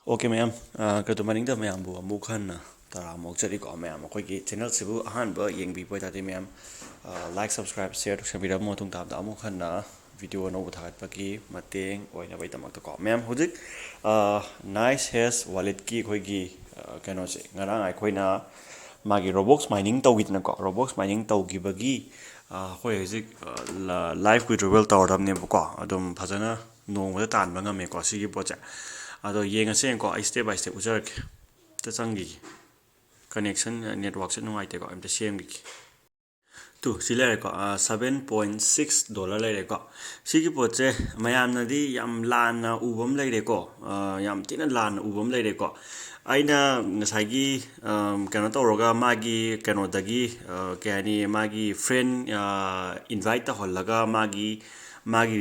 Okay, ma'am. Good morning, ma'am. Bu mukhan tara mok chari ko ma'am. Koi ki channel sibu ahan ba yeng bi poi tadi ma'am. Like, subscribe, share to shabira mo tung tab da mukhan na video no buthagat pa ki mateng oi na bai tamak to ko ma'am. Hujik nice has wallet ki koi ki kano se ngarang ai koi na magi Robox mining tau git na ko Robox mining tau gi bagi koi hujik live withdrawal tawar dam ne ko adum phajana nong ba tan ba ngame ko si gi pocha ado yengase ko ai step by step ujar ta changi connection network se nungai te ko amta semgi tu silere ko $7.6 lere ko sigi poche mayam na di yam lana ubam lere ko yam tina lana ubam lere ko aina ngasagi kano tawroga magi kano dagi kani magi friend invite ta hollaga magi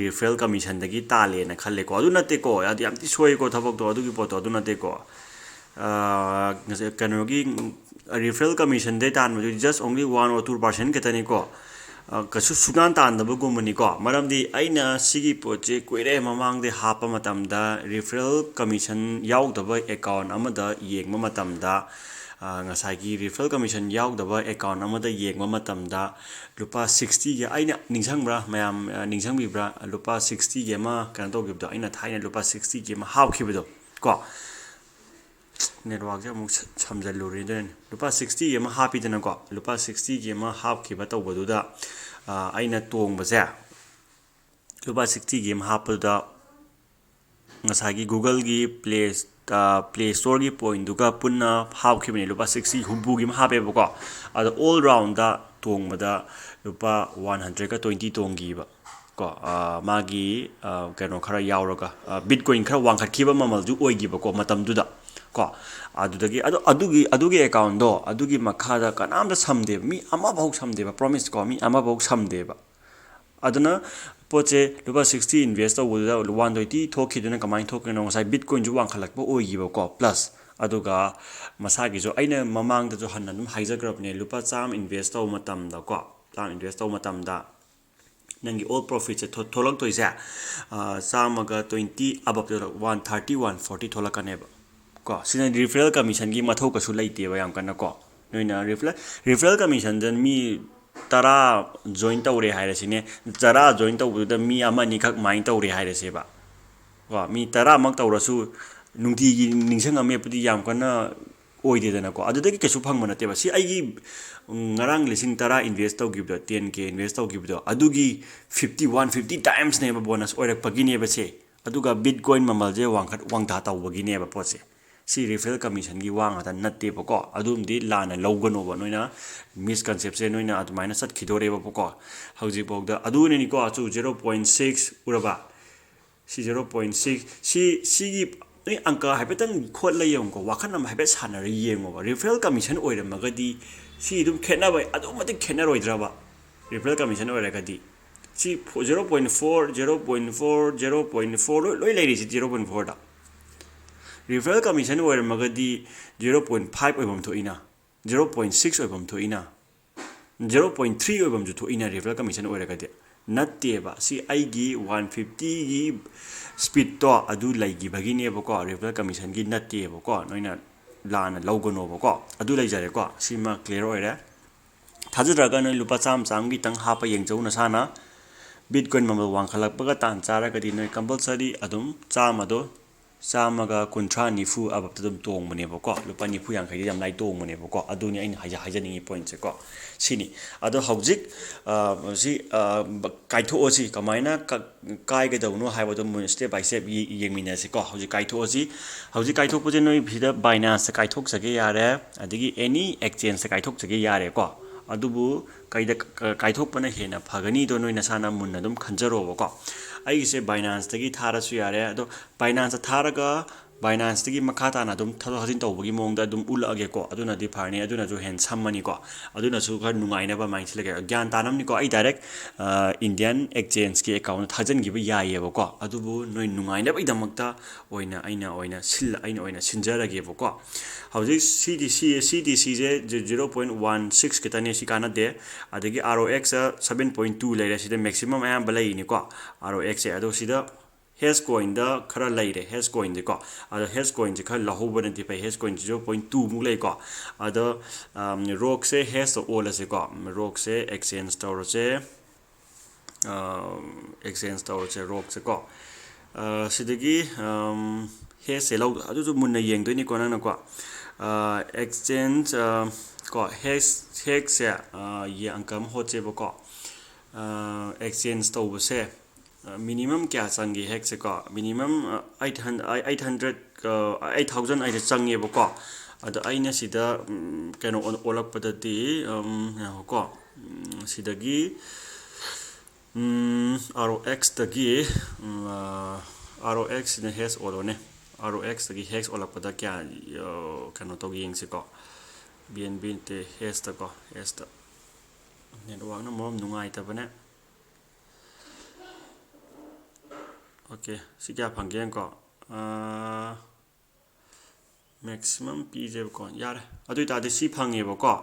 referral commission dagi tale na khalle ko adu nate ko adi am ti soi ko thabok to adu gi poto adu nate ko kano gi referral commission de tan mu just only 1 or 2% ketani ko kasu sugan tan da bugumani ko maramdi aina sigi poche koire mamang de hapa matamda referral commission yaudaba account amada yengma matamda ngasagi referral commission yaudaba account amada yengma matamda lupa 60 ge aina ningsangbra mayam ningsangbibra lupa 60 ge ma kan to gibdo aina thaina lupa 60 ge ma hawkhibdo ko network amuk samjaluri den lupa 60 ge ma hapidana ko lupa 60 ge ma hapkhiba tawbaduda aina tongbase lupa 60 ge ma hapda ngasagi google gi play store gi point duga punna hapkhibani lupa 60 humbu gi ma hape ko ada all round da tongbada lupa 120 tongi ba ko magi kano khara yawraga bitcoin khara wangkhatkiba mamal ju oigiba ko matam duda ko adugi account do adugi mkhda kanamda samde mi ama bhau samde ba promise ko mi ama bhau samde ba aduna poche lupa 60 invest to wuda 120 thokiduna kamai thokino ngasai bitcoin ju wangkhalak ba oigiba ko plus aduga masagi jo aina mamang da jo hanna dum haijagrabne lupa cham invest to matam da ko cham invest to matam da nangi all profit se tholak toisa chamaga 20 above 130 140 tholakane ba ko sina referral commission gi mathau ka su leite ba yam kana ko noina referral commission den mi tara join tawre haire sine tara join tawbu da mi ama ni khak main tawre haire se ba ko mi tara mak tawrasu nungti gi ningsang ame pudi yam kana oide dana ko adudagi kesu phangma nate ba si aigi ngarang lising tara invest taw gibda 10k invest taw gibda adugi 50 times ne ba bonus oirak pagi ne ba se aduga bitcoin mamal je wangtha taw bagi ne ba poche si referral commission gi wang ata natte ba ko adumdi lana logano ba noina misconception noina adumaina sat khidore ba ko hauji bogda adune ni ko achu 0.6 uraba si 0.6 si gi ni angka haibetang khot la yong ko wakhan am haibet sanar yengo ba referral commission oire magadi si dum khena ba adumati khena roidra ba referral commission oire gadi si 0.4 0.4 0.4 loi leiri si 0.4 da referral commission oire magadi 0.5 oibam thoina 0.6 oibam thoina 0.3 oibam ju thoina referral commission oire gadi natte ba si aigi 150 gi speed to adu laigi bagine ba ko referral commission gi natte ba ko noina lana logono ba ko adu laijare ko sima clear oire thajadraga noi lupa cham gi tang hapa yengjau na sana bitcoin mamal wangkhalak baga tan chara gadi noi compulsory adum chama do chamaga kunthra nifu abap tadum tong mane ba ko lupa nifu yang khai jam lai tong mane ba ko aduni ain haja ningi point se ko sini ado hojik si kaitho osi kamaina kai ga dawno haiba do step by step yengmina se ko hojik kaitho osi hojik kaitho puje noi bhida binance se kaithok sage yare adigi any exchange se kaithok sage yare ko adubu kaida kaithok pana hena phagani do noi nasana munna dum khanjaro ba ko ai se binance tagi thara su yare ado binance tharaga binance tagi makhata na dum thado hajin tawbagi mongda dum ulage ko aduna di pharni aduna jo hen sammani ko aduna su khar nungaina ba mindset lege gyan tanam ni ko ai direct indian exchange ki account thajan gi ba yaye ba ko adubu noi nungaina ba idamakta oina sinjara ge ba ko hauji cdc je 0.16 kitane si kana de adagi rox 7.2 leira sida maximum ayam balai ni ko rox ado sida ꯍꯦꯁ ꯀꯣꯏꯟꯗ ꯈꯔ ꯂꯩꯔꯦ has ꯀꯣꯏꯟꯁꯦꯀꯣ ꯑꯗꯣ has ꯀꯣꯏꯟꯁꯦ ꯈꯔ ꯂꯧꯍꯧꯕꯅꯗꯤ ꯐꯩ has coin 0.2 ꯃꯨꯛ ꯂꯩꯀꯣ ꯑꯗꯣ ꯔꯣꯛꯁꯦ ꯍꯦꯁꯇ ꯑꯣꯜꯂꯁꯦꯀꯣ ꯔꯣꯛꯁꯦ ꯑꯦꯛꯁꯆꯦꯟꯖ ꯇꯧꯔꯁꯦ ꯑꯦꯛꯁꯆꯦꯟꯖ ꯇꯧꯔꯁꯦ ꯔꯣꯛꯁꯦꯀꯣ ꯁꯤꯗꯒꯤ ꯍꯦꯁꯁꯦ ꯑꯗꯨꯁꯨ ꯃꯨꯟꯅ ꯌꯦꯡꯗꯣꯏꯅꯤꯀꯣ ꯅꯪꯅꯀꯣ ꯑꯦꯛꯁꯆꯦꯟꯖ ꯀꯣ ꯍꯦꯛꯁꯦ ꯑꯪꯀ ꯑꯃ ꯍꯣꯠꯁꯦꯕꯀꯣ ꯑꯦꯛꯁꯆꯦꯟꯖ ꯇꯧꯕꯁꯦ ꯃꯤꯅꯤꯃꯝ ꯀꯌꯥ ꯆꯪꯒꯦ ꯍꯦꯛꯁꯦꯀꯣ ꯃꯤꯅꯤꯃꯝ 8,000 ꯑꯩꯁꯦ ꯆꯪꯉꯦꯕꯀꯣ ꯑꯗꯣ ꯑꯩꯅ ꯁꯤꯗ ꯀꯩꯅꯣ ꯑꯣꯜꯂꯛꯄꯗꯗꯤ ꯀꯣ ꯁꯤꯗꯒꯤ ꯑꯥꯔ ꯑꯣ ꯑꯦꯛꯁꯇꯒꯤ ꯑꯥꯔ ꯑꯣ ꯑꯦꯛꯁꯁꯤꯅ ꯍꯦꯁ ꯑꯣꯜꯂꯣꯅꯦ ꯑꯥꯔ ꯑꯣ ꯑꯦꯛꯁꯇꯒꯤ ꯍꯦꯛꯁ ꯑꯣꯜꯂꯛꯄꯗ ꯀꯌꯥ ꯀꯩꯅꯣ ꯇꯧ ꯌꯦꯡꯁꯤꯀꯣ ꯕꯤ ꯑꯦꯟ ꯕꯤ ꯅꯠꯇꯦ ꯍꯦꯁꯇꯀꯣ ꯍꯦꯁꯇ ꯅꯦꯠꯋꯥꯛꯅ ꯃꯔꯣꯝ ꯅꯨꯡꯉꯥꯏꯇꯕꯅꯦ ꯑꯣꯀꯦ ꯁꯤ ꯀꯌꯥ ꯐꯪꯒꯦ ꯌꯦꯡꯀꯣ ꯃꯦꯛꯁꯤꯃꯝ ꯄꯤꯖꯦꯕꯀꯣ ꯌꯥꯔꯦ ꯑꯗꯨ ꯑꯣꯏꯇꯥꯔꯗꯤ ꯁꯤ ꯐꯪꯉꯦꯕꯀꯣ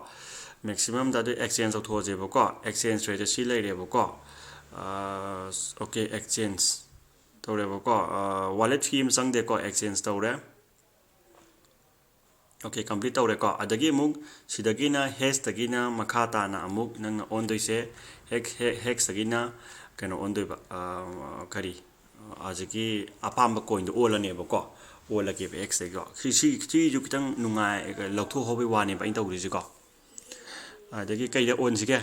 ꯃꯦꯛꯁꯤꯃꯝꯗ ꯑꯗꯨ ꯑꯦꯛꯁꯆꯦꯟꯖ ꯇꯧꯊꯣꯛꯑꯁꯦꯕꯀꯣ ꯑꯦꯛꯁꯆꯦꯟꯖ ꯔꯦꯠꯁꯦ ꯁꯤ ꯂꯩꯔꯦꯕꯀꯣ ꯑꯣꯀꯦ ꯑꯦꯛꯁꯆꯦꯟꯖ ꯇꯧꯔꯦꯕꯀꯣ ꯋꯥꯂꯦꯠ ꯐꯤ ꯑꯃ ꯆꯪꯗꯦꯀꯣ ꯑꯦꯛꯁꯆꯦꯟꯖ ꯇꯧꯔꯦ ꯑꯣꯀꯦ ꯀꯝꯄ꯭ꯂꯤꯠ ꯇꯧꯔꯦꯀꯣ ꯑꯗꯒꯤ ꯑꯃꯨꯛ ꯁꯤꯗꯒꯤꯅ ꯍꯦꯁꯇꯒꯤꯅ ꯃꯈꯥ ꯇꯥꯅ ꯑꯃꯨꯛ ꯅꯪꯅ ꯑꯣꯟꯗꯣꯏꯁꯦ ꯍꯦꯛꯁꯇꯒꯤꯅ ꯀꯩꯅꯣ ꯑꯣꯟꯗꯣꯏꯕ ꯀꯔꯤ ꯍꯧꯖꯤꯛꯀꯤ ꯑꯄꯥꯝꯕ ꯀꯣꯏꯟꯗꯣ ꯑꯣꯜꯂꯅꯦꯕꯀꯣ ꯑꯣꯜꯂꯒꯦꯕ ꯑꯦꯛꯁꯇꯒꯤꯀꯣ ꯁꯤꯁꯨ ꯈꯤꯇꯪ ꯅꯨꯡꯉꯥꯏ ꯂꯧꯊꯣꯛꯍꯧꯕꯩ ꯋꯥꯅꯦꯕ ꯑꯩꯅ ꯇꯧꯗꯣꯏꯁꯤꯀꯣ ꯑꯗꯒꯤ ꯀꯩꯗ ꯑꯣꯟꯁꯤꯒꯦ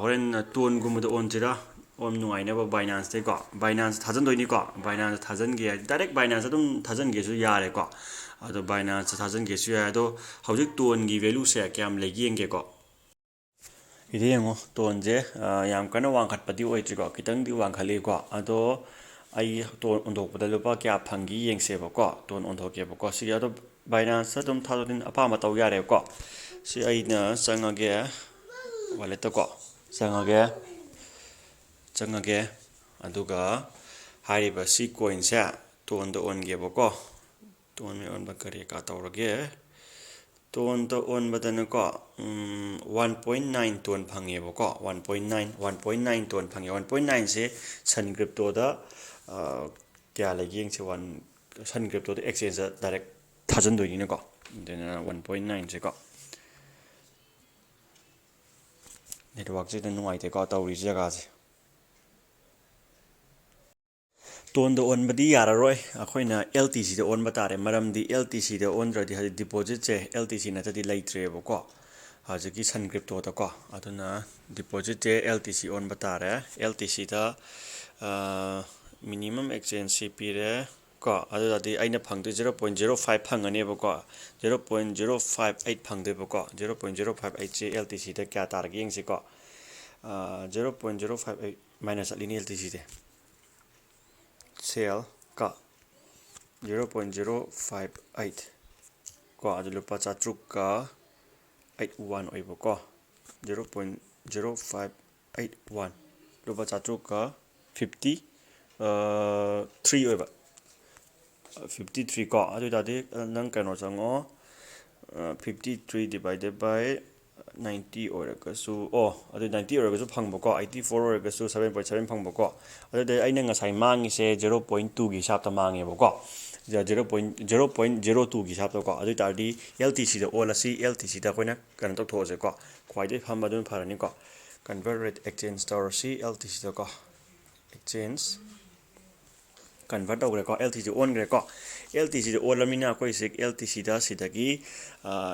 ꯍꯣꯔꯦꯟ ꯇꯣꯟꯒꯨꯝꯕꯗ ꯑꯣꯟꯁꯤꯔꯥ ꯑꯣꯟ ꯅꯨꯡꯉꯥꯏꯅꯕ ꯕꯥꯏꯅꯥꯟꯁꯇꯩꯀꯣ ꯕꯥꯏꯅꯥꯟꯁ ꯊꯥꯖꯟꯗꯣꯏꯅꯤꯀꯣ ꯕꯥꯏꯅꯥꯟꯁ ꯊꯥꯖꯟꯒꯦ ꯗꯥꯏꯔꯦꯛ ꯕꯥꯏꯅꯥꯟꯁ ꯑꯗꯨꯝ ꯊꯥꯖꯟꯒꯦꯁꯨ ꯌꯥꯔꯦꯀꯣ ꯑꯗꯣ ꯕꯥꯏꯅꯥꯟꯁꯇ ꯊꯥꯖꯟꯒꯦꯁꯨ ꯌꯥꯏ ꯑꯗꯣ ꯍꯧꯖꯤꯛ ꯇꯣꯟꯒꯤ ꯚꯦꯂꯨꯁꯦ ꯀꯌꯥꯝ ꯂꯩꯒꯦ ꯌꯦꯡꯒꯦꯀꯣ ꯏꯗ ꯌꯦꯡꯉꯣ ꯇꯣꯟꯁꯦ ꯌꯥꯝ ꯀꯟꯅ ꯋꯥꯡꯈꯠꯄꯗꯤ ꯑꯣꯏꯗ꯭ꯔꯤꯀꯣ ꯈꯤꯇꯪꯗꯤ ꯋꯥꯡꯈꯠꯂꯤꯀꯣ ꯑꯗꯣ ꯑꯩ ꯇꯣꯟ ꯑꯣꯟꯊꯣꯛꯄꯗ ꯂꯨꯄꯥ ꯀꯌꯥ ꯐꯪꯈꯤ ꯌꯦꯡꯁꯦꯕꯀꯣ ꯇꯣꯟ ꯑꯣꯟꯊꯣꯛꯀꯦꯕꯀꯣ ꯁꯤꯒꯤ ꯑꯗꯣ ꯕꯥꯏꯅꯥꯟꯁꯇ ꯑꯗꯨꯝ ꯊꯥꯗꯣꯛ ꯑꯄꯥꯝꯕ ꯇꯧ ꯌꯥꯔꯦꯕꯀꯣ ꯁꯤ ꯑꯩꯅ ꯆꯪꯉꯒꯦ ꯋꯥꯂꯦꯠꯇꯀꯣ ꯆꯪꯉꯒꯦ ꯑꯗꯨꯒ ꯍꯥꯏꯔꯤꯕ ꯁꯤ ꯀꯣꯏꯟꯁꯦ ꯇꯣꯟꯗ ꯑꯣꯟꯒꯦꯕꯀꯣ ꯇꯣꯟ ꯑꯣꯟꯕ ꯀꯔꯤ ꯀꯥ ꯇꯧꯔꯒꯦ ꯇꯣꯟꯗ ꯑꯣꯟꯕꯗꯅꯀꯣ 1.9 ꯇꯣꯟ ꯐꯪꯉꯦꯕꯀꯣ 1.9 ꯇꯣꯟ ꯐꯪꯉꯦ 1.9ꯁꯦ ꯁꯟ ꯀ꯭ꯔꯤꯞꯇꯣꯗ ꯀꯌా ꯂꯩꯒꯦ ꯌꯦꯡꯁꯦ ꯁꯟ ꯀ꯭ꯔꯤꯞꯇꯣꯗ ꯑꯦꯛꯁꯆꯦꯟꯖꯇ ꯗꯥꯏꯔꯦꯛ ꯊꯥꯖꯟꯗꯣꯏꯅꯤꯅꯀꯣ ꯑꯗꯨꯅ 1.9ꯁꯦꯀꯣ ꯅꯦꯠꯋꯥꯛꯁꯤꯗ ꯅꯨꯡꯉꯥꯏꯇꯦꯀꯣ ꯇꯧꯔꯤꯁꯤ ꯖꯒꯥꯁꯦ ꯇꯣꯟꯗ ꯑꯣꯟꯕꯗꯤ ꯌꯥꯔꯔꯣꯏ ꯑꯩꯈꯣꯏꯅ ꯑꯦꯜ ꯇꯤ ꯁꯤꯗ ꯑꯣꯟꯕ ꯇꯥꯔꯦ ꯃꯔꯝꯗꯤ ꯑꯦꯜ ꯇꯤ ꯁꯤꯗ ꯑꯣꯟꯗ꯭ꯔꯗꯤ ꯍꯧꯖꯤꯛ ꯗꯤꯄꯣꯖꯤꯠꯁꯦ ꯑꯦꯜ ꯇꯤ ꯁꯤ ꯅꯠꯇ꯭ꯔꯗꯤ ꯂꯩꯇ꯭ꯔꯦꯕꯀꯣ ꯍꯧꯖꯤꯛꯀꯤ ꯁꯟ ꯀ꯭ꯔꯤꯞꯇꯣꯗꯀꯣ ꯑꯗꯨꯅ ꯗꯤꯄꯣꯖꯤꯠꯁꯦ ꯑꯦꯜ ꯇꯤ ꯁꯤ ꯑꯣꯟꯕ ꯇꯥꯔꯦ ꯑꯦꯜ ꯇꯤ ꯁꯤꯗ ꯃꯤꯅꯤꯃꯝ ꯑꯦꯛꯁꯆꯦꯟꯖꯁꯤ ꯄꯤꯔꯦ ꯀꯣ ꯑꯗꯨꯗꯤ ꯑꯩꯅ ꯐꯪꯗꯣꯏ 0.05 ꯐꯪꯒꯅꯦꯕꯀꯣ 0.058 ꯐꯪꯗꯣꯏꯕꯀோ 0.058ꯁꯦ ꯑꯦꯜ ꯇꯤ ꯁꯤꯗ ꯀꯌా ꯇꯥꯔꯒꯦ ꯌꯦꯡꯁꯤꯀꯣ 0.058 ꯃꯥꯏꯅꯁ ꯆꯠꯂꯤꯅꯤ ꯑꯦꯜ ꯇꯤ ꯁꯤꯗꯤ ꯁꯦꯜ ꯀꯣ 0.058 ꯀꯣ ꯑꯗꯨ ꯂꯨꯄꯥ 400.81 ꯑꯣꯏꯕꯀꯣ 0.0581 ꯂꯨꯄꯥ 453 ꯑꯣꯏꯕ 53 ꯀꯣ ꯑꯗꯨ ꯑꯣꯏꯇꯥꯔꯗꯤ ꯅꯪ ꯀꯩꯅꯣ ꯆꯪꯉꯣ 53 ꯗꯤꯚꯥꯏꯗꯦꯠ ꯕꯥꯏ 90 ꯑꯣꯏꯔꯒꯁꯨ ꯑꯗꯨ 90 ꯑꯣꯏꯔꯒꯁꯨ ꯐꯪꯕꯀꯣ 84 ꯑꯣꯏꯔꯒꯁꯨ 7.7 ꯐꯪꯕꯀꯣ ꯑꯗꯨꯗꯤ ꯑꯩꯅ ꯉꯁꯥꯏ ꯃꯥꯡꯉꯤꯁꯦ 0.2ꯒꯤ ꯍꯤसाꯕꯇ ꯃꯥꯡꯉꯦꯕꯀோ 0.02ꯒꯤ ꯍꯤସାꯕꯇꯀꯣ ꯑꯗꯨ ꯑꯣꯏꯇꯥꯔꯗꯤ ꯑꯦꯜ ꯇꯤ ꯁꯤꯗ ꯑꯣꯜꯂꯁꯤ ꯑꯦꯜ ꯇꯤ ꯁꯤꯗ ꯑꯩꯈꯣꯏꯅ ꯀꯩꯅꯣ ꯇꯧꯊꯣꯛꯑꯁꯦꯀꯣ ꯈ꯭ꯋꯥꯏꯗꯒꯤ ꯐꯝꯕ ꯑꯗꯨꯅ ꯐꯔꯅꯤꯀꯣ ꯀꯟꯚꯔꯠ ꯔꯦꯠ ꯑꯦꯛꯁꯆꯦꯟꯖ ꯇꯧꯔꯁꯤ ꯑꯦꯜ ꯇꯤ ꯁꯤꯗꯀꯣ ꯑꯦꯛꯁꯆꯦꯟꯖ ꯀꯟꯚꯔꯠ ꯇꯧꯈ꯭ꯔꯦꯀꯣ ꯑꯦꯜ ꯇꯤ ꯁꯤ ꯑꯣꯟꯈ꯭ꯔꯦꯀꯣ ꯑꯦꯜ ꯇꯤ ꯁꯤꯗ ꯑꯣꯜꯂꯃꯤꯅ ꯑꯩꯈꯣꯏꯁꯦ ꯑꯦꯜ ꯇꯤ ꯁꯤꯗ ꯁꯤꯗꯒꯤ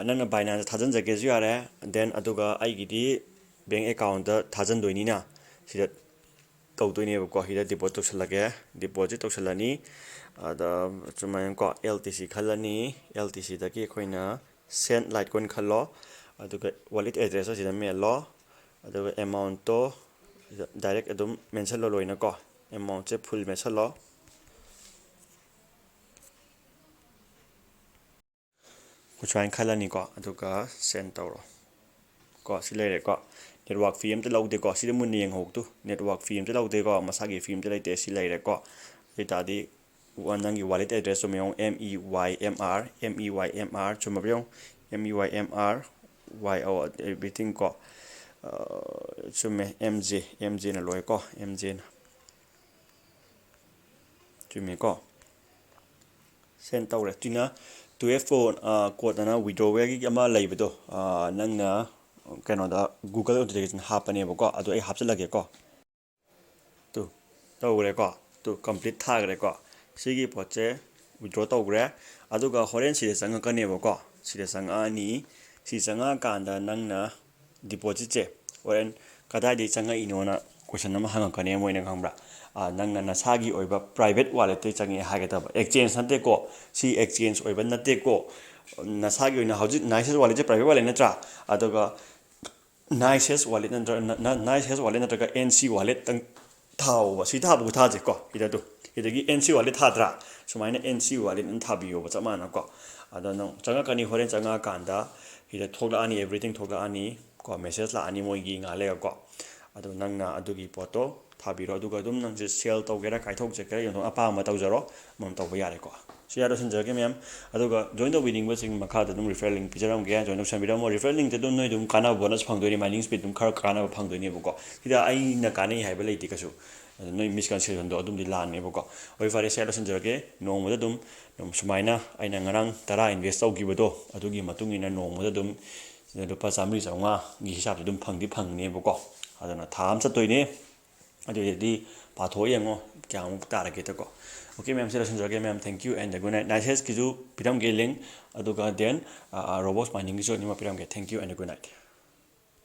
ꯅꯪꯅ ꯕꯥꯏꯅꯥꯟꯁꯇ ꯊꯥꯖꯤꯟꯖꯒꯦꯁꯨ ꯌꯥꯔꯦ ꯗꯦꯟ ꯑꯗꯨꯒ ꯑꯩꯒꯤꯗꯤ ꯕꯦꯡ ꯑꯦꯀꯥꯎꯟꯇ ꯊꯥꯖꯟꯗꯣꯏꯅꯤꯅ ꯁꯤꯗ ꯇꯧꯗꯣꯏꯅꯦꯕꯀꯣ ꯁꯤꯗ ꯗꯤꯄꯣꯖꯤꯠ ꯇꯧꯁꯜꯂꯅꯤ ꯑꯗ ꯁꯨꯃꯥꯏꯅꯀꯣ ꯑꯦꯜ ꯇꯤ ꯁꯤ ꯈꯜꯂꯅꯤ ꯑꯦꯜ ꯇꯤ ꯁꯤꯗꯒꯤ ꯑꯩꯈꯣꯏꯅ ꯁꯦꯟ ꯂꯥꯏꯠ ꯀꯣꯏꯟ ꯈꯜꯂꯣ ꯑꯗꯨꯒ ꯋꯥꯂꯦꯠ ꯑꯦꯗ꯭ꯔꯦꯁꯇꯣ ꯁꯤꯗ ꯃꯦꯜꯂꯣ ꯑꯗꯨꯒ ꯑꯦꯃꯥꯎꯟꯇꯣ ꯗꯥꯏꯔꯦꯛ ꯑꯗꯨꯝ ꯃꯦꯟꯁꯜꯂꯣ ꯂꯣꯏꯅꯀꯣ ꯑꯦꯃꯥꯎꯟꯠꯁꯦ ꯐꯨꯜ ꯃꯦꯟꯁꯜꯂꯣ ꯁꯨꯃꯥꯏꯅ ꯈꯜꯂꯅꯤꯀꯣ ꯑꯗꯨꯒ ꯁꯦꯟ ꯇꯧꯔꯣ ꯀꯣ ꯁꯤ ꯂꯩꯔꯦꯀꯣ ꯅꯦꯠꯋꯥꯛ ꯐꯤ ꯑꯝꯇ ꯂꯧꯗꯦꯀꯣ ꯁꯤꯗ ꯃꯨꯟꯅ ꯌꯦꯡꯍꯧꯗꯨ ꯅꯦꯠꯋꯥꯛ ꯐꯤ ꯑꯝꯇ ꯂꯧꯗꯦꯀꯣ ꯃꯁꯥꯒꯤ ꯐꯤ ꯑꯝꯇ ꯂꯩꯇꯦ ꯁꯤ ꯂꯩꯔꯦꯀꯣ ꯑꯗꯨ ꯑꯣꯏꯇꯥꯔꯗꯤ ꯅꯪꯒꯤ ꯋꯥꯂꯦꯠ ꯑꯦꯗ꯭ꯔꯦꯁ ꯆꯨꯝꯕ ꯌꯦꯡꯉꯣ MEYMR ꯆꯨꯝꯃꯕ ꯌꯦꯡꯉꯣ MEYMR everything ꯀꯣ ꯆꯨꯝꯃꯦ MJꯅ ꯂꯣꯏꯀꯣ MJꯅ ꯆꯨꯝꯃꯦꯀꯣ ꯁꯦꯟ ꯇꯧꯔꯦ ꯇꯨꯅ 12 ꯀꯣꯗꯅ ꯋꯤꯗ꯭ꯔꯣꯋꯦꯜꯒꯤ ꯑꯃ ꯂꯩꯕꯗꯣ ꯅꯪꯅ ꯀꯩꯅꯣꯗ ꯒꯨꯒꯜ ꯑꯣꯊꯦꯟꯇꯤꯀꯦꯁꯟ ꯍꯥꯞꯄꯅꯦꯕꯀꯣ ꯑꯗꯣ ꯑꯩ ꯍꯥꯞꯆꯤꯜꯂꯒꯦꯀꯣ ꯇꯨ ꯇꯧꯈ꯭ꯔꯦꯀꯣ ꯇꯨ ꯀꯝꯄ꯭ꯂꯤꯠ ꯊꯥꯈ꯭ꯔꯦꯀꯣ ꯁꯤꯒꯤ ꯄꯣꯠꯁꯦ ꯋꯤꯗ꯭ꯔꯣ ꯇꯧꯈ꯭ꯔꯦ ꯑꯗꯨꯒ ꯍꯣꯔꯦꯟ ꯁꯤꯗ ꯆꯪꯉꯛꯀꯅꯦꯕꯀꯣ ꯁꯤꯗ ꯆꯪꯉꯛꯑꯅꯤ ꯁꯤ ꯆꯪꯉꯛꯑꯀꯥꯟꯗ ꯅꯪꯅ ꯗꯤꯄꯣꯖꯤꯠꯁꯦ ꯍꯣꯔꯦꯟ ꯀꯗꯥꯏꯗꯒꯤ ꯆꯪꯉꯛꯏꯅꯣꯅ ꯀꯣꯏꯁꯟ ꯑꯃ ꯍꯪꯉꯛꯀꯅꯤ ꯃꯣꯏꯅ ꯈꯪꯕ꯭ꯔꯥ ꯅꯪꯅ ꯅꯁꯥꯒꯤ ꯑꯣꯏꯕ ꯄ꯭ꯔꯥꯏꯚꯦꯠ ꯋꯥꯂꯦꯠꯇꯩ ꯆꯪꯉꯛꯑꯦ ꯍꯥꯏꯒꯗꯕ ꯑꯦꯛꯆꯦꯟꯖ ꯅꯠꯇꯦꯀꯣ ꯁꯤ ꯑꯦꯛꯆꯦꯟꯖ ꯑꯣꯏꯕ ꯅꯠꯇꯦꯀꯣ ꯅꯁꯥꯒꯤ ꯑꯣꯏꯅ ꯍꯧꯖꯤꯛ ꯅꯥꯏꯁꯦꯁ ꯋꯥꯂꯦꯠꯁꯦ ꯄ꯭ꯔꯥꯏꯚꯦꯠ ꯋꯥꯂꯦꯠ ꯅꯠꯇ꯭ꯔꯥ ꯑꯗꯨꯒ ꯅꯥꯏꯁꯦꯁ ꯋꯥꯂꯦꯠ ꯅꯥꯏꯁꯦꯁ ꯋꯥꯂꯦꯠ ꯅꯠꯇ꯭ꯔꯒ ꯑꯦꯟ ꯁꯤ ꯋꯥꯂꯦꯠꯇꯪ ꯊꯥꯎꯕ ꯁꯤ ꯊꯥꯕ ꯈꯨꯊꯥꯁꯦꯀꯣ ꯁꯤꯗꯗꯨ ꯁꯤꯗꯒꯤ ꯑꯦꯟ ꯁꯤ ꯋꯥꯂꯦꯠ ꯊꯥꯗ꯭ꯔꯥ ꯁꯨꯃꯥꯏꯅ ꯑꯦꯟ ꯁꯤ ꯋꯥꯂꯦꯠ ꯑꯗꯨꯝ ꯊꯥꯕꯤꯌꯣꯕ ꯆꯞ ꯃꯥꯟꯅꯀꯣ ꯑꯗꯣ ꯅꯪ ꯆꯪꯉꯛꯀꯅꯤ ꯍꯣꯔꯦꯟ ꯆꯪꯉꯛꯑꯀꯥꯟꯗ ꯁꯤꯗ ꯊꯣꯛꯂꯛꯑꯅꯤ ꯑꯦꯕ꯭ꯔꯤꯊꯤꯡ ꯊꯣꯛꯂꯛꯑꯅꯤ ꯀꯣ ꯃꯦꯁꯦꯖ ꯂꯥꯛꯑꯅꯤ ꯃꯣꯏꯒꯤ ꯉꯥꯏꯍꯥꯛ ꯂꯩꯔꯀꯣ ꯑꯗꯣ ꯅꯪꯅ ꯑꯗꯨꯒꯤ ꯄꯣꯠꯇꯣ ꯊꯥꯕꯤꯔꯣ ꯑꯗꯨꯒ ꯑꯗꯨꯝ ꯅꯪꯁꯦ ꯁꯦꯜ ꯇꯧꯒꯦꯔꯥ ꯀꯥꯏꯊꯣꯛꯆꯒꯦꯔꯥ ꯌꯣꯟꯊꯣꯛ ꯑꯄꯥꯝꯕ ꯇꯧꯖꯔꯣ ꯑꯃꯝ ꯇꯧꯕ ꯌꯥꯔꯦꯀꯣ ꯁꯤ ꯂꯣꯏꯁꯤꯟꯖꯔꯒꯦ ꯃꯌꯥꯝ ꯑꯗꯨꯒ ꯖꯣꯏꯟ ꯇꯧꯕꯤꯅꯤꯡꯕꯁꯤꯡ ꯃꯈꯥꯗ ꯑꯗꯨꯝ ꯔꯤꯐꯔꯦꯜ ꯂꯤꯡꯛ ꯄꯤꯖꯔꯝꯒꯦ ꯖꯣꯏꯟ ꯇꯧꯁꯟꯕꯤꯔꯝꯃꯣ ꯔꯤꯐꯔꯦꯜ ꯂꯤꯡꯛꯇ ꯑꯗꯨꯝ ꯅꯣꯏ ꯑꯗꯨꯝ ꯀꯥꯟꯅꯕ ꯕꯣꯅꯁ ꯐꯪꯗꯣꯏꯅꯤ ꯃꯥꯏꯅꯤꯡ ꯁ꯭ꯄꯤꯠ ꯑꯗꯨꯝ ꯈꯔ ꯀꯥꯟꯅꯕ ꯐꯪꯗꯣꯏꯅꯦꯕꯀꯣ ꯁꯤꯗ ꯑꯩꯅ ꯀꯥꯟꯅꯩ ꯍꯥꯏꯕ ꯂꯩꯇꯦ ꯀꯩꯁꯨ ꯅꯣꯏ ꯃꯤꯁꯀꯟꯁꯦꯞꯁꯟꯗꯣ ꯑꯗꯨꯝꯗꯤ ꯂꯥꯟꯅꯦꯕꯀꯣ ꯍꯣꯏ ꯐꯔꯦ ꯁꯦ ꯂꯣꯏꯁꯤꯟꯖꯔꯒꯦ ꯅꯣꯡꯃꯗ ꯑꯗꯨꯝ ꯁꯨꯃꯥꯏꯅ ꯑꯩꯅ ꯉꯔꯥꯡ 10 ꯏꯟꯚꯦꯁ ꯇꯧꯈꯤꯕꯗꯣ ꯑꯗꯨꯒꯤ ꯃꯇꯨꯡ ꯏꯟꯅ ꯅꯣꯡꯃꯗ ꯑꯗꯨꯝ ꯂꯨꯄꯥ 100-150ꯒꯤ ꯍꯤꯁꯥꯕꯁꯦ ꯑꯗꯨꯝ ꯐꯪꯗꯤ ꯐꯪꯅꯦꯕꯀꯣ ꯑꯗꯨꯅ ꯊꯥ ꯑꯃ ꯆꯠꯇꯣꯏꯅꯦ ꯑꯗꯨꯗꯤ ꯄꯥꯊꯣꯛꯑ ꯌꯦꯡꯉꯣ ꯀꯌꯥꯃꯨꯛ ꯇꯥꯔꯒꯦꯗꯀꯣ ꯑꯣꯀꯦ ꯃꯌꯥꯝ ꯁꯤ ꯂꯣꯏꯁꯤꯟꯖꯔꯒꯦ ꯃꯌꯥꯝ thank you and good night ꯅꯥꯏꯁꯦꯁꯀꯤꯁꯨ ꯄꯤꯔꯝꯒꯦ ꯂꯤꯡꯛ ꯑꯗꯨꯒ ꯗꯦꯟ ꯔꯣꯕꯣꯛꯁ ꯃꯥꯏꯅꯤꯡꯒꯤꯁꯨ ꯑꯅꯤꯃꯛ ꯄꯤꯔꯝꯒꯦ thank you and good night